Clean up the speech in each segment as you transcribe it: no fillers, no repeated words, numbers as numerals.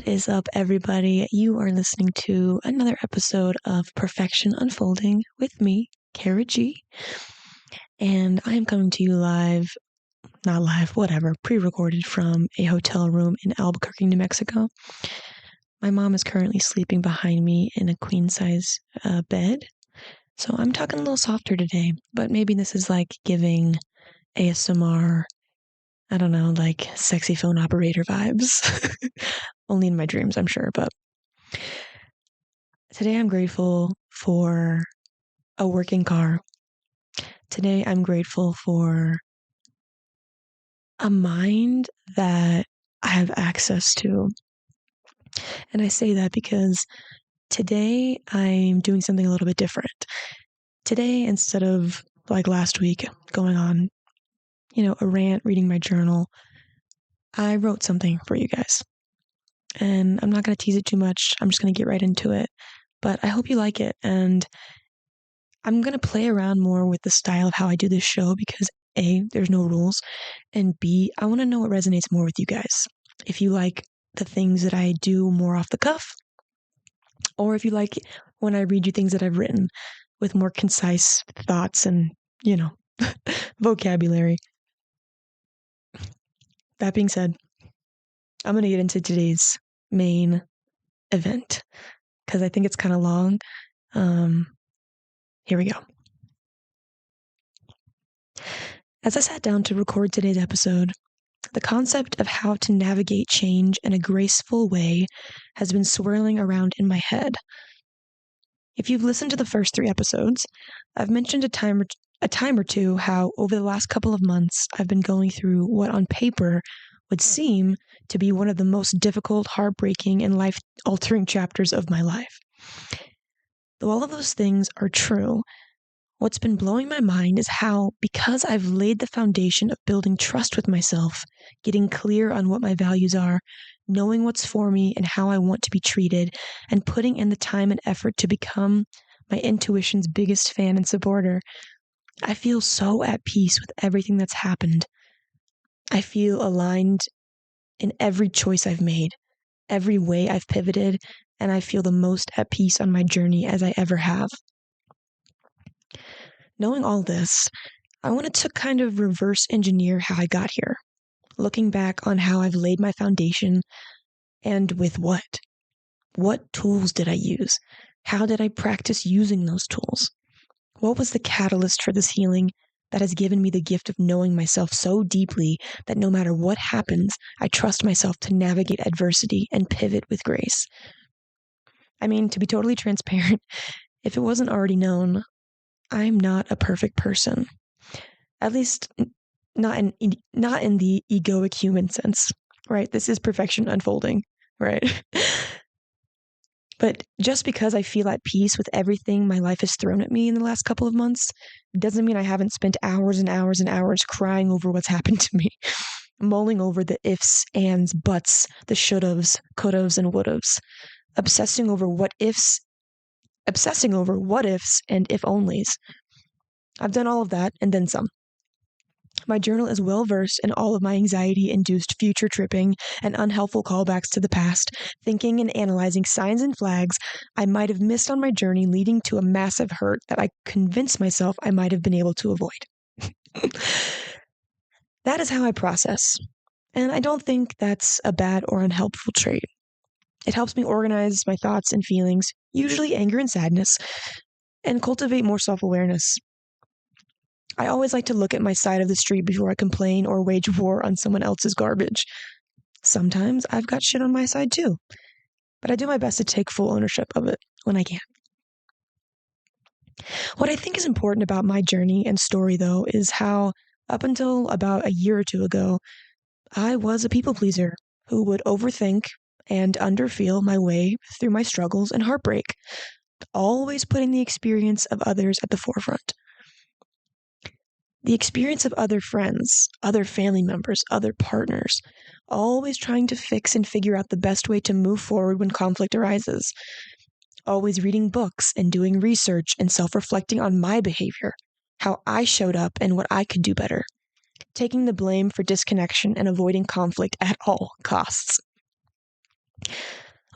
What is up, everybody? You are listening to another episode of Perfection Unfolding with me, Cara G. And I am coming to you pre-recorded from a hotel room in Albuquerque, New Mexico. My mom is currently sleeping behind me in a queen-size bed. So I'm talking a little softer today, but maybe this is like giving ASMR, I don't know, like sexy phone operator vibes. Only in my dreams, I'm sure, but today I'm grateful for a working car. Today I'm grateful for a mind that I have access to. And I say that because today I'm doing something a little bit different. Today, instead of like last week, going on, a rant, reading my journal, I wrote something for you guys. And I'm not going to tease it too much. I'm just going to get right into it. But I hope you like it. And I'm going to play around more with the style of how I do this show because A, there's no rules. And B, I want to know what resonates more with you guys. If you like the things that I do more off the cuff, or if you like when I read you things that I've written with more concise thoughts and, vocabulary. That being said, I'm going to get into today's main event because I think it's kind of long. Here we go. As I sat down to record today's episode, the concept of how to navigate change in a graceful way has been swirling around in my head. If you've listened to the first 3 episodes, I've mentioned a time or two how over the last couple of months I've been going through what on paper would seem to be one of the most difficult, heartbreaking, and life-altering chapters of my life. Though all of those things are true, what's been blowing my mind is how, because I've laid the foundation of building trust with myself, getting clear on what my values are, knowing what's for me and how I want to be treated, and putting in the time and effort to become my intuition's biggest fan and supporter, I feel so at peace with everything that's happened. I feel aligned in every choice I've made, every way I've pivoted, and I feel the most at peace on my journey as I ever have. Knowing all this, I wanted to kind of reverse engineer how I got here, looking back on how I've laid my foundation and with what. What tools did I use? How did I practice using those tools? What was the catalyst for this healing that has given me the gift of knowing myself so deeply that no matter what happens, I trust myself to navigate adversity and pivot with grace? I mean, to be totally transparent, if it wasn't already known, I'm not a perfect person. At least not in the egoic human sense, right? This is perfection unfolding, right? But just because I feel at peace with everything my life has thrown at me in the last couple of months doesn't mean I haven't spent hours and hours and hours crying over what's happened to me, mulling over the ifs, ands, buts, the should'ves, could'ves, and would'ves, obsessing over what ifs and if onlys. I've done all of that and then some. My journal is well versed in all of my anxiety-induced future tripping and unhelpful callbacks to the past, thinking and analyzing signs and flags I might have missed on my journey, leading to a massive hurt that I convinced myself I might have been able to avoid. That is how I process, and I don't think that's a bad or unhelpful trait. It helps me organize my thoughts and feelings, usually anger and sadness, and cultivate more self-awareness. I always like to look at my side of the street before I complain or wage war on someone else's garbage. Sometimes I've got shit on my side too, but I do my best to take full ownership of it when I can. What I think is important about my journey and story, though, is how, up until about a year or 2 ago, I was a people pleaser who would overthink and underfeel my way through my struggles and heartbreak, always putting the experience of others at the forefront. The experience of other friends, other family members, other partners, always trying to fix and figure out the best way to move forward when conflict arises. Always reading books and doing research and self-reflecting on my behavior, how I showed up and what I could do better. Taking the blame for disconnection and avoiding conflict at all costs.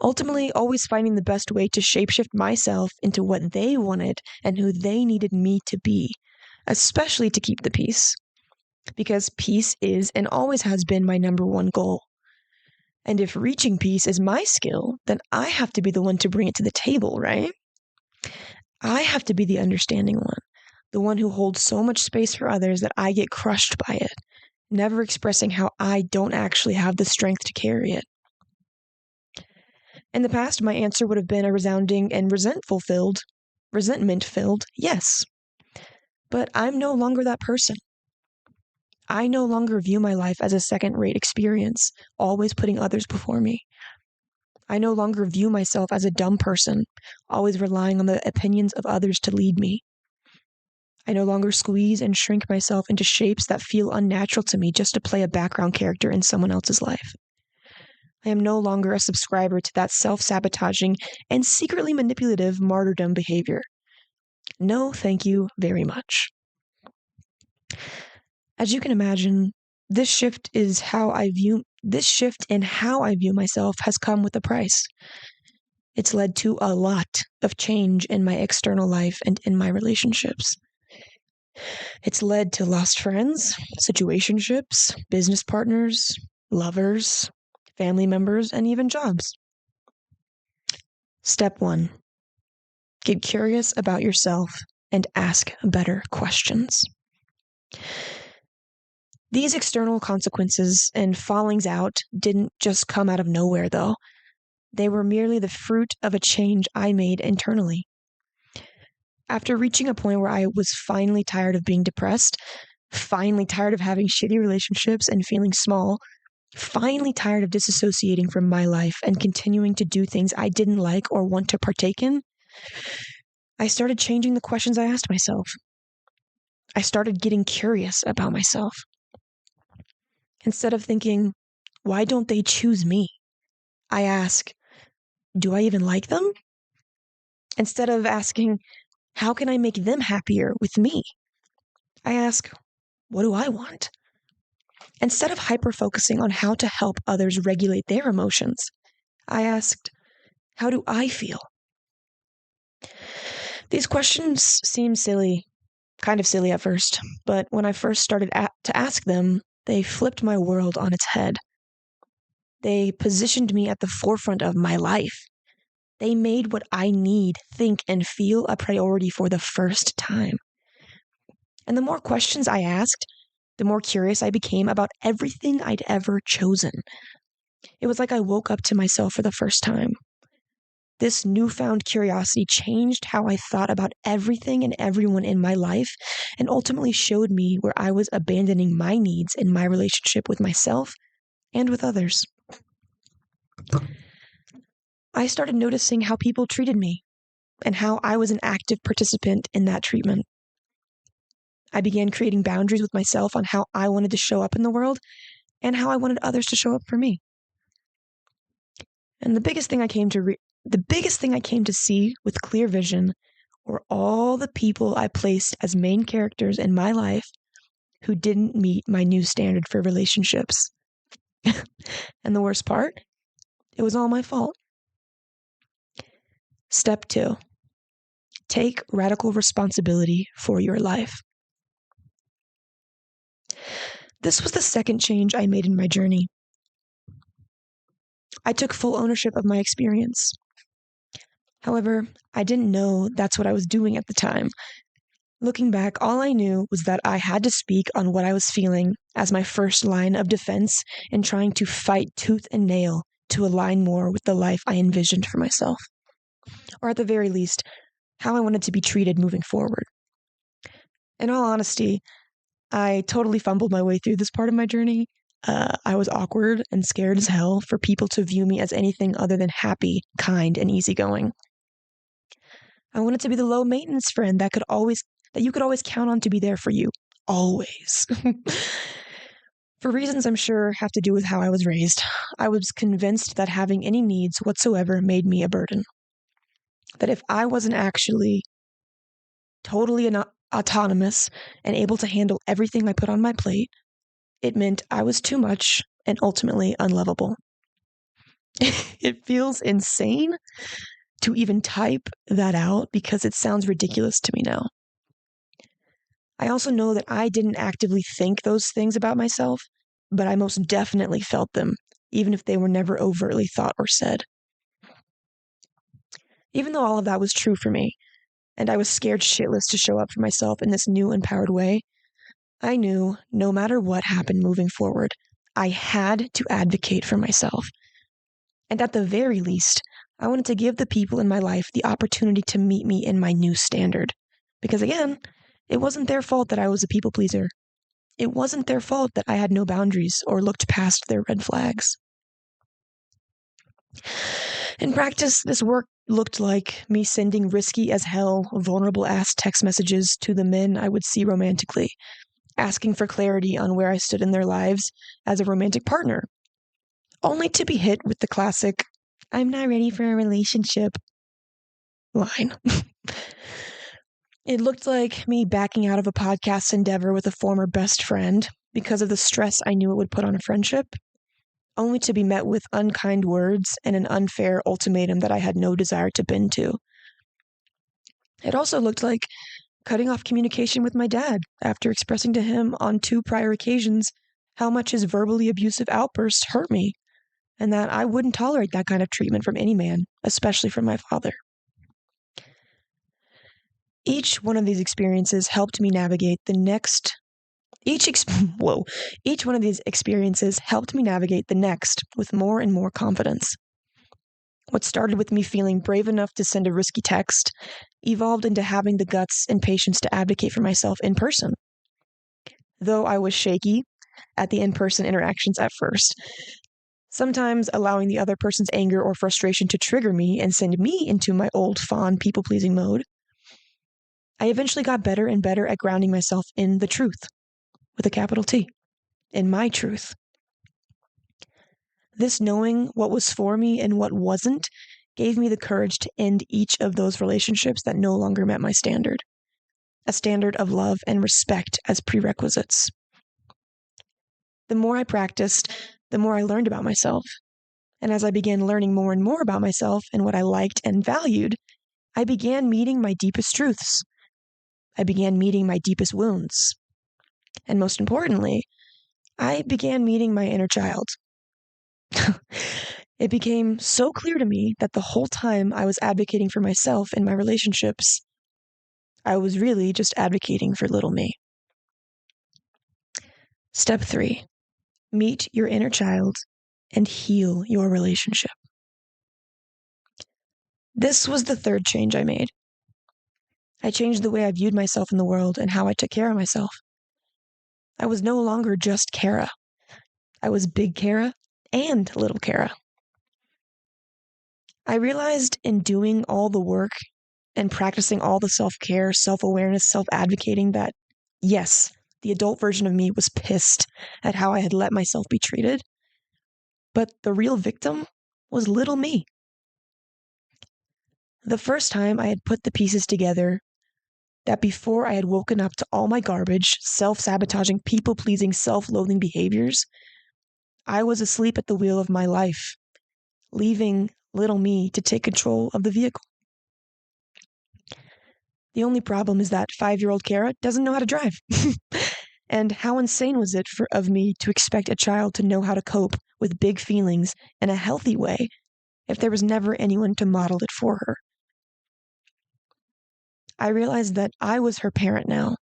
ultimately always finding the best way to shapeshift myself into what they wanted and who they needed me to be, especially to keep the peace. Because peace is and always has been my number one goal. And if reaching peace is my skill, then I have to be the one to bring it to the table, right? I have to be the understanding one, the one who holds so much space for others that I get crushed by it, never expressing how I don't actually have the strength to carry it. In the past, my answer would have been a resounding and resentment-filled yes. But I'm no longer that person. I no longer view my life as a second-rate experience, always putting others before me. I no longer view myself as a dumb person, always relying on the opinions of others to lead me. I no longer squeeze and shrink myself into shapes that feel unnatural to me just to play a background character in someone else's life. I am no longer a subscriber to that self-sabotaging and secretly manipulative martyrdom behavior. No, thank you very much. As you can imagine, this shift in how I view myself has come with a price. It's led to a lot of change in my external life and in my relationships. It's led to lost friends, situationships, business partners, lovers, family members, and even jobs. Step 1. Get curious about yourself and ask better questions. These external consequences and fallings out didn't just come out of nowhere, though. They were merely the fruit of a change I made internally. After reaching a point where I was finally tired of being depressed, finally tired of having shitty relationships and feeling small, finally tired of disassociating from my life and continuing to do things I didn't like or want to partake in, I started changing the questions I asked myself. I started getting curious about myself. Instead of thinking, why don't they choose me? I ask, do I even like them? Instead of asking, how can I make them happier with me? I ask, what do I want? Instead of hyper-focusing on how to help others regulate their emotions, I asked, how do I feel? These questions seem kind of silly at first, but when I first started to ask them, they flipped my world on its head. They positioned me at the forefront of my life. They made what I need, think, and feel a priority for the first time. And the more questions I asked, the more curious I became about everything I'd ever chosen. It was like I woke up to myself for the first time. This newfound curiosity changed how I thought about everything and everyone in my life and ultimately showed me where I was abandoning my needs in my relationship with myself and with others. I started noticing how people treated me and how I was an active participant in that treatment. I began creating boundaries with myself on how I wanted to show up in the world and how I wanted others to show up for me. And the biggest thing I came to see with clear vision were all the people I placed as main characters in my life who didn't meet my new standard for relationships. And the worst part, it was all my fault. Step 2. Take radical responsibility for your life. This was the second change I made in my journey. I took full ownership of my experience. However, I didn't know that's what I was doing at the time. Looking back, all I knew was that I had to speak on what I was feeling as my first line of defense in trying to fight tooth and nail to align more with the life I envisioned for myself. Or at the very least, how I wanted to be treated moving forward. In all honesty, I totally fumbled my way through this part of my journey. I was awkward and scared as hell for people to view me as anything other than happy, kind, and easygoing. I wanted to be the low maintenance friend that you could always count on to be there for you. Always. For reasons I'm sure have to do with how I was raised, I was convinced that having any needs whatsoever made me a burden. That if I wasn't actually totally autonomous and able to handle everything I put on my plate, it meant I was too much and ultimately unlovable. It feels insane to even type that out because it sounds ridiculous to me now. I also know that I didn't actively think those things about myself, but I most definitely felt them, even if they were never overtly thought or said. Even though all of that was true for me, and I was scared shitless to show up for myself in this new empowered way, I knew no matter what happened moving forward, I had to advocate for myself. And at the very least, I wanted to give the people in my life the opportunity to meet me in my new standard. Because again, it wasn't their fault that I was a people pleaser. It wasn't their fault that I had no boundaries or looked past their red flags. In practice, this work looked like me sending risky as hell, vulnerable ass text messages to the men I would see romantically, asking for clarity on where I stood in their lives as a romantic partner, only to be hit with the classic, "I'm not ready for a relationship" line. It looked like me backing out of a podcast endeavor with a former best friend because of the stress I knew it would put on a friendship, only to be met with unkind words and an unfair ultimatum that I had no desire to bend to. It also looked like cutting off communication with my dad after expressing to him on 2 prior occasions how much his verbally abusive outbursts hurt me, and that I wouldn't tolerate that kind of treatment from any man, especially from my father. Each one of these experiences helped me navigate the next. Each one of these experiences helped me navigate the next with more and more confidence. What started with me feeling brave enough to send a risky text evolved into having the guts and patience to advocate for myself in person. Though I was shaky at the in-person interactions at first, sometimes allowing the other person's anger or frustration to trigger me and send me into my old fond people-pleasing mode, I eventually got better and better at grounding myself in the truth, with a capital T, in my truth. This knowing what was for me and what wasn't gave me the courage to end each of those relationships that no longer met my standard, a standard of love and respect as prerequisites. The more I practiced, the more I learned about myself. And as I began learning more and more about myself and what I liked and valued, I began meeting my deepest truths. I began meeting my deepest wounds. And most importantly, I began meeting my inner child. It became so clear to me that the whole time I was advocating for myself in my relationships, I was really just advocating for little me. Step 3, meet your inner child and heal your relationship. This was the third change I made. I changed the way I viewed myself in the world and how I took care of myself. I was no longer just Cara. I was big Cara and little Cara. I realized in doing all the work and practicing all the self-care, self-awareness, self-advocating that, yes, the adult version of me was pissed at how I had let myself be treated, but the real victim was little me. The first time I had put the pieces together, that before I had woken up to all my garbage, self-sabotaging, people-pleasing, self-loathing behaviors, I was asleep at the wheel of my life, leaving little me to take control of the vehicle. The only problem is that 5-year-old Cara doesn't know how to drive. And how insane was it of me to expect a child to know how to cope with big feelings in a healthy way if there was never anyone to model it for her? I realized that I was her parent now,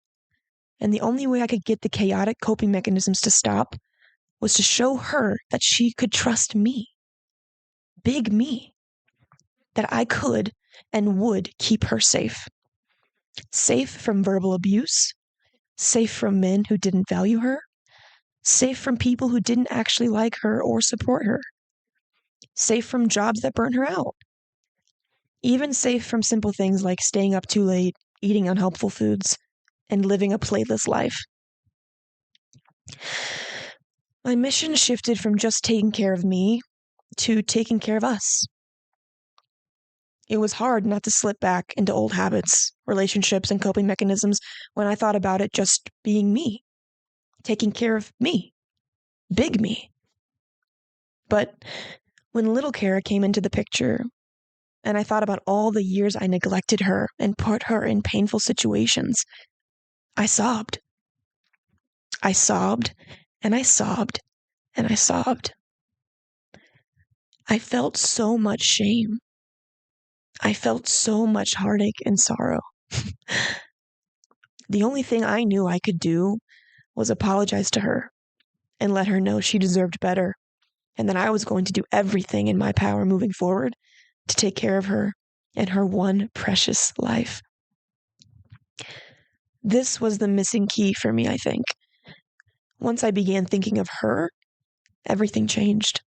and the only way I could get the chaotic coping mechanisms to stop was to show her that she could trust me, big me, that I could and would keep her safe. Safe from verbal abuse, safe from men who didn't value her, safe from people who didn't actually like her or support her, safe from jobs that burnt her out, even safe from simple things like staying up too late, eating unhelpful foods, and living a playless life. My mission shifted from just taking care of me to taking care of us. It was hard not to slip back into old habits, relationships, and coping mechanisms when I thought about it just being me, taking care of me, big me. But When little Cara came into the picture, and I thought about all the years I neglected her and put her in painful situations, I sobbed. I sobbed, and I sobbed, and I sobbed. I felt so much shame. I felt so much heartache and sorrow. The only thing I knew I could do was apologize to her and let her know she deserved better, and that I was going to do everything in my power moving forward to take care of her and her one precious life. This was the missing key for me, I think. Once I began thinking of her, everything changed.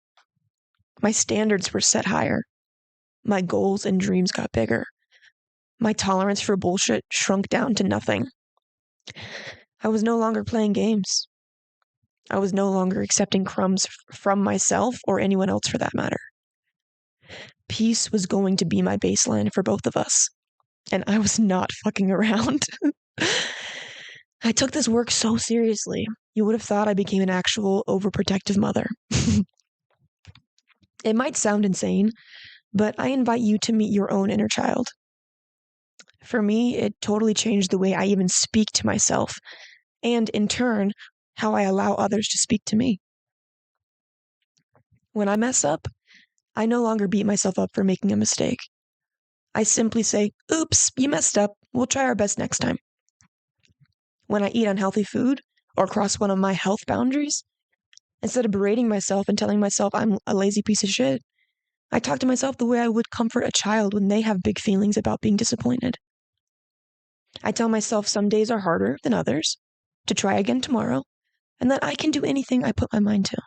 My standards were set higher. My goals and dreams got bigger. My tolerance for bullshit shrunk down to nothing. I was no longer playing games. I was no longer accepting crumbs from myself or anyone else for that matter. Peace was going to be my baseline for both of us, and I was not fucking around. I took this work so seriously. You would have thought I became an actual overprotective mother. It might sound insane, but I invite you to meet your own inner child. For me, it totally changed the way I even speak to myself, and in turn, how I allow others to speak to me. When I mess up, I no longer beat myself up for making a mistake. I simply say, oops, you messed up. We'll try our best next time. When I eat unhealthy food or cross one of my health boundaries, instead of berating myself and telling myself I'm a lazy piece of shit, I talk to myself the way I would comfort a child when they have big feelings about being disappointed. I tell myself some days are harder than others, to try again tomorrow, and that I can do anything I put my mind to.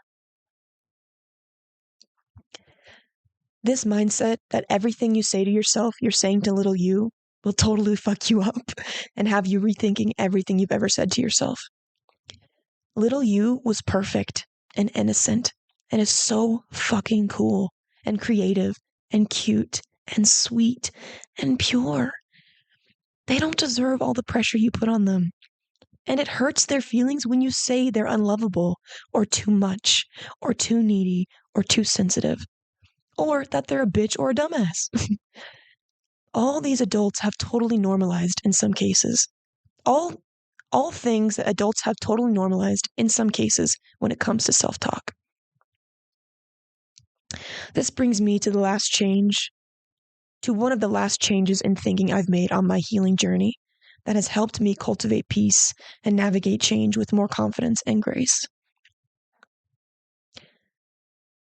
This mindset that everything you say to yourself, you're saying to little you, will totally fuck you up and have you rethinking everything you've ever said to yourself. Little you was perfect and innocent and is so fucking cool and creative and cute and sweet and pure. They don't deserve all the pressure you put on them. And it hurts their feelings when you say they're unlovable or too much or too needy or too sensitive, or that they're a bitch or a dumbass. All these adults have totally normalized in some cases. All things that adults have totally normalized in some cases when it comes to self-talk. This brings me to one of the last changes in thinking I've made on my healing journey that has helped me cultivate peace and navigate change with more confidence and grace.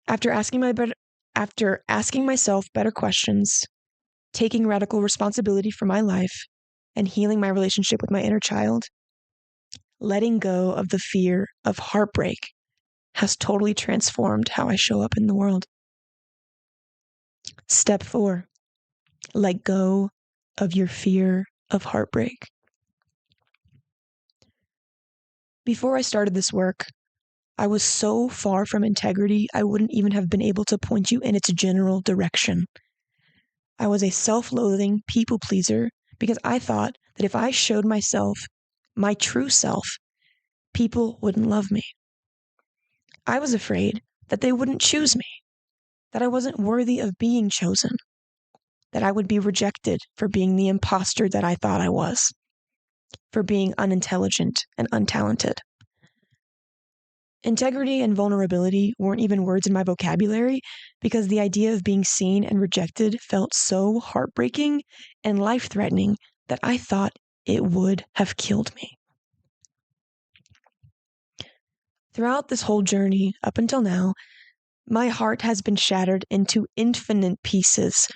After asking myself better questions, taking radical responsibility for my life, and healing my relationship with my inner child, letting go of the fear of heartbreak has totally transformed how I show up in the world. Step 4, let go of your fear of heartbreak. Before I started this work, I was so far from integrity, I wouldn't even have been able to point you in its general direction. I was a self-loathing people pleaser because I thought that if I showed myself, my true self, people wouldn't love me. I was afraid that they wouldn't choose me, that I wasn't worthy of being chosen, that I would be rejected for being the imposter that I thought I was, for being unintelligent and untalented. Integrity and vulnerability weren't even words in my vocabulary because the idea of being seen and rejected felt so heartbreaking and life-threatening that I thought it would have killed me. Throughout this whole journey, up until now, my heart has been shattered into infinite pieces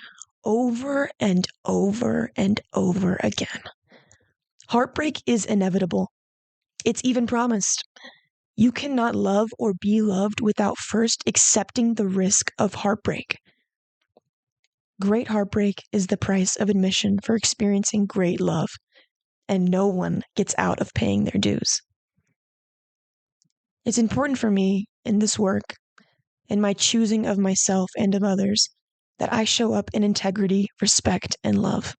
over and over and over again. Heartbreak is inevitable. It's even promised. You cannot love or be loved without first accepting the risk of heartbreak. Great heartbreak is the price of admission for experiencing great love, and no one gets out of paying their dues. It's important for me in this work, in my choosing of myself and of others, that I show up in integrity, respect, and love.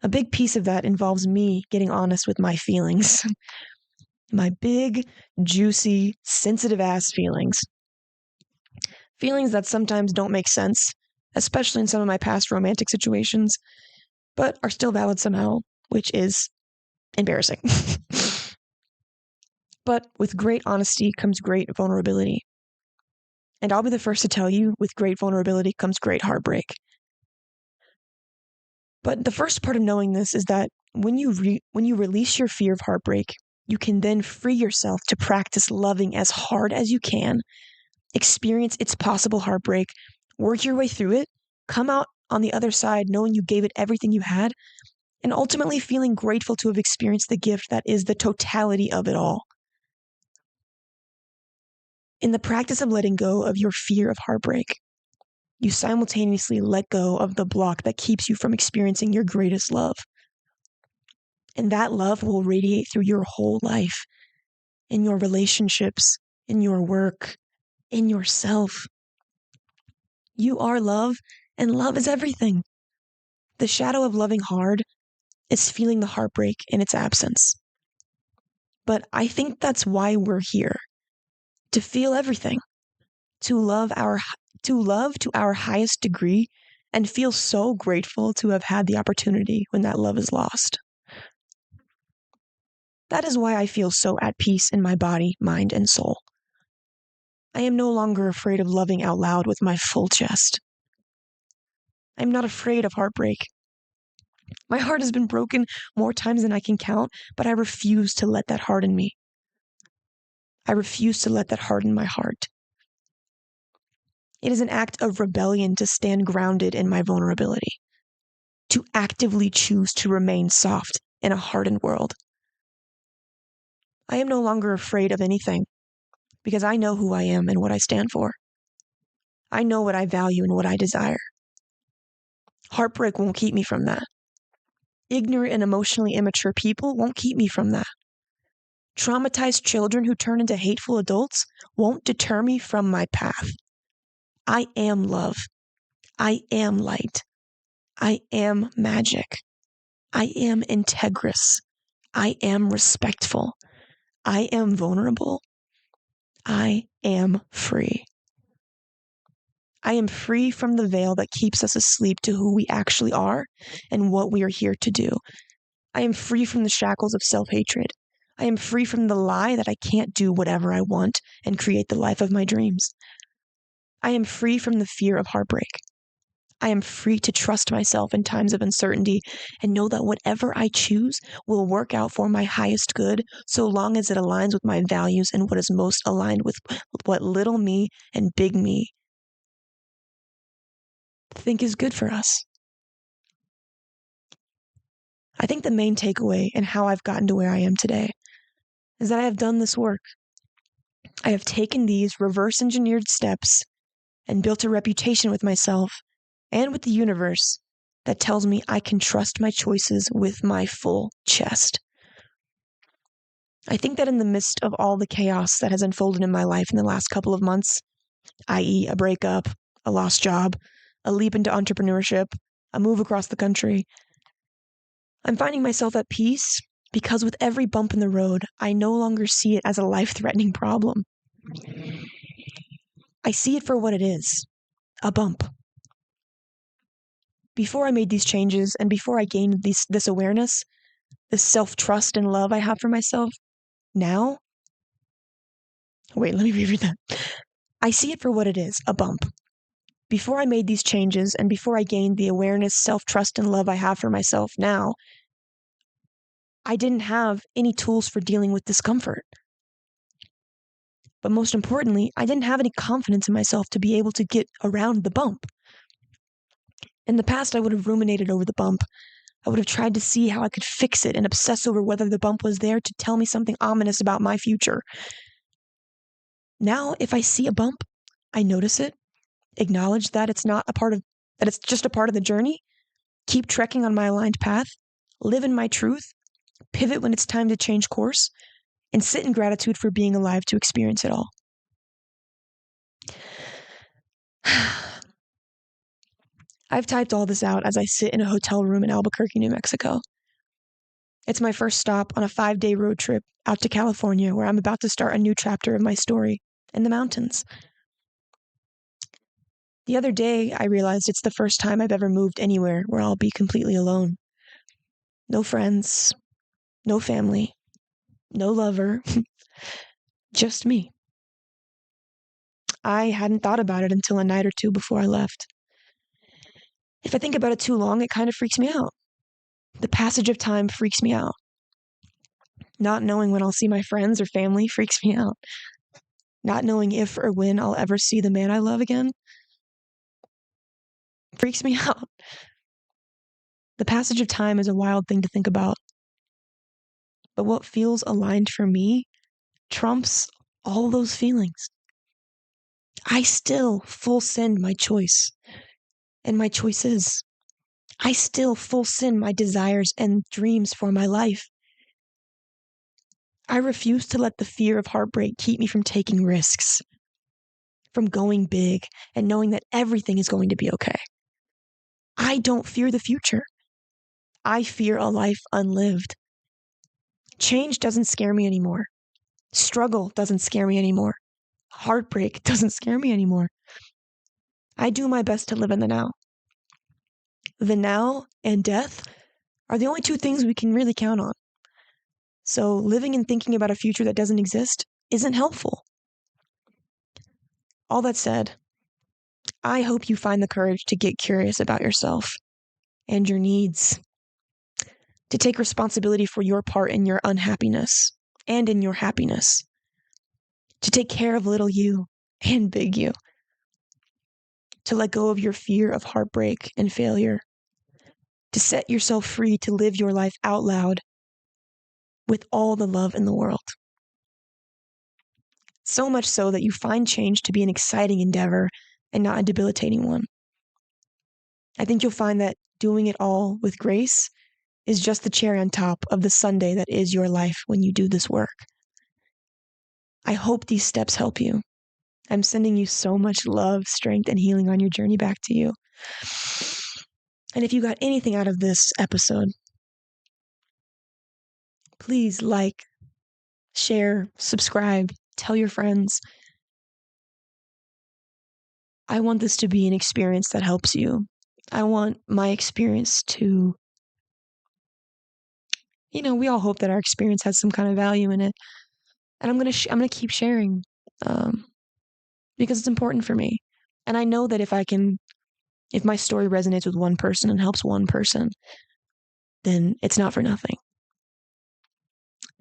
A big piece of that involves me getting honest with my feelings. My big, juicy, sensitive-ass feelings. Feelings that sometimes don't make sense, especially in some of my past romantic situations, but are still valid somehow, which is embarrassing. But with great honesty comes great vulnerability. And I'll be the first to tell you, with great vulnerability comes great heartbreak. But the first part of knowing this is that when you release your fear of heartbreak, you can then free yourself to practice loving as hard as you can, experience its possible heartbreak, work your way through it, come out on the other side knowing you gave it everything you had, and ultimately feeling grateful to have experienced the gift that is the totality of it all. In the practice of letting go of your fear of heartbreak, you simultaneously let go of the block that keeps you from experiencing your greatest love. And that love will radiate through your whole life, in your relationships, in your work, in yourself. You are love, and love is everything. The shadow of loving hard is feeling the heartbreak in its absence. But I think that's why we're here, to feel everything, to love to our highest degree, and feel so grateful to have had the opportunity when that love is lost. That is why I feel so at peace in my body, mind, and soul. I am no longer afraid of loving out loud with my full chest. I am not afraid of heartbreak. My heart has been broken more times than I can count, but I refuse to let that harden me. I refuse to let that harden my heart. It is an act of rebellion to stand grounded in my vulnerability, to actively choose to remain soft in a hardened world. I am no longer afraid of anything because I know who I am and what I stand for. I know what I value and what I desire. Heartbreak won't keep me from that. Ignorant and emotionally immature people won't keep me from that. Traumatized children who turn into hateful adults won't deter me from my path. I am love. I am light. I am magic. I am integrous. I am respectful. I am vulnerable. I am free. I am free from the veil that keeps us asleep to who we actually are and what we are here to do. I am free from the shackles of self-hatred. I am free from the lie that I can't do whatever I want and create the life of my dreams. I am free from the fear of heartbreak. I am free to trust myself in times of uncertainty and know that whatever I choose will work out for my highest good so long as it aligns with my values and what is most aligned with what little me and big me think is good for us. I think the main takeaway and how I've gotten to where I am today is that I have done this work. I have taken these reverse engineered steps and built a reputation with myself and with the universe that tells me I can trust my choices with my full chest. I think that in the midst of all the chaos that has unfolded in my life in the last couple of months, i.e., a breakup, a lost job, a leap into entrepreneurship, a move across the country, I'm finding myself at peace because with every bump in the road, I no longer see it as a life-threatening problem. I see it for what it is, a bump. Before I made these changes and before I gained this awareness, this self-trust and love I have for myself, now, wait, let me reread that. I see it for what it is, a bump. Before I made these changes and before I gained the awareness, self-trust, and love I have for myself now, I didn't have any tools for dealing with discomfort. But most importantly, I didn't have any confidence in myself to be able to get around the bump. In the past, I would have ruminated over the bump. I would have tried to see how I could fix it and obsess over whether the bump was there to tell me something ominous about my future. Now, if I see a bump, I notice it, acknowledge that it's just a part of the journey, keep trekking on my aligned path, live in my truth, pivot when it's time to change course, and sit in gratitude for being alive to experience it all. I've typed all this out as I sit in a hotel room in Albuquerque, New Mexico. It's my first stop on a 5-day road trip out to California where I'm about to start a new chapter of my story in the mountains. The other day, I realized it's the first time I've ever moved anywhere where I'll be completely alone. No friends, no family, no lover, just me. I hadn't thought about it until a night or two before I left. If I think about it too long, it kind of freaks me out. The passage of time freaks me out. Not knowing when I'll see my friends or family freaks me out. Not knowing if or when I'll ever see the man I love again freaks me out. The passage of time is a wild thing to think about. But what feels aligned for me trumps all those feelings. I still full send my choice and my choices. I still full send my desires and dreams for my life. I refuse to let the fear of heartbreak keep me from taking risks, from going big and knowing that everything is going to be okay. I don't fear the future. I fear a life unlived. Change doesn't scare me anymore. Struggle doesn't scare me anymore. Heartbreak doesn't scare me anymore. I do my best to live in the now. The now and death are the only two things we can really count on. So living and thinking about a future that doesn't exist isn't helpful. All that said, I hope you find the courage to get curious about yourself and your needs, to take responsibility for your part in your unhappiness and in your happiness, to take care of little you and big you, to let go of your fear of heartbreak and failure, to set yourself free to live your life out loud with all the love in the world. So much so that you find change to be an exciting endeavor and not a debilitating one. I think you'll find that doing it all with grace is just the cherry on top of the sundae that is your life when you do this work. I hope these steps help you. I'm sending you so much love, strength, and healing on your journey back to you. And if you got anything out of this episode, please like, share, subscribe, tell your friends. I want this to be an experience that helps you. I want my experience to, we all hope that our experience has some kind of value in it. And I'm gonna keep sharing, because it's important for me. And I know that if my story resonates with one person and helps one person, then it's not for nothing.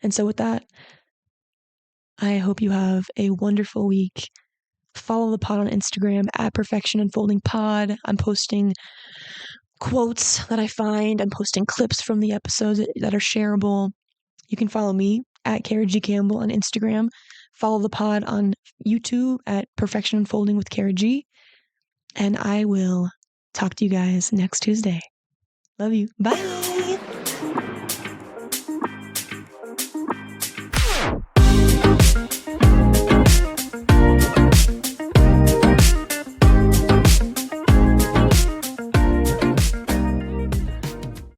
And so with that, I hope you have a wonderful week. Follow the pod on Instagram at Perfection Unfolding Pod. I'm posting quotes that I find. I'm posting clips from the episodes that are shareable. You can follow me at Cara G. Campbell on Instagram. Follow the pod on YouTube at Perfection Unfolding with Cara G. And I will talk to you guys next Tuesday. Love you. Bye.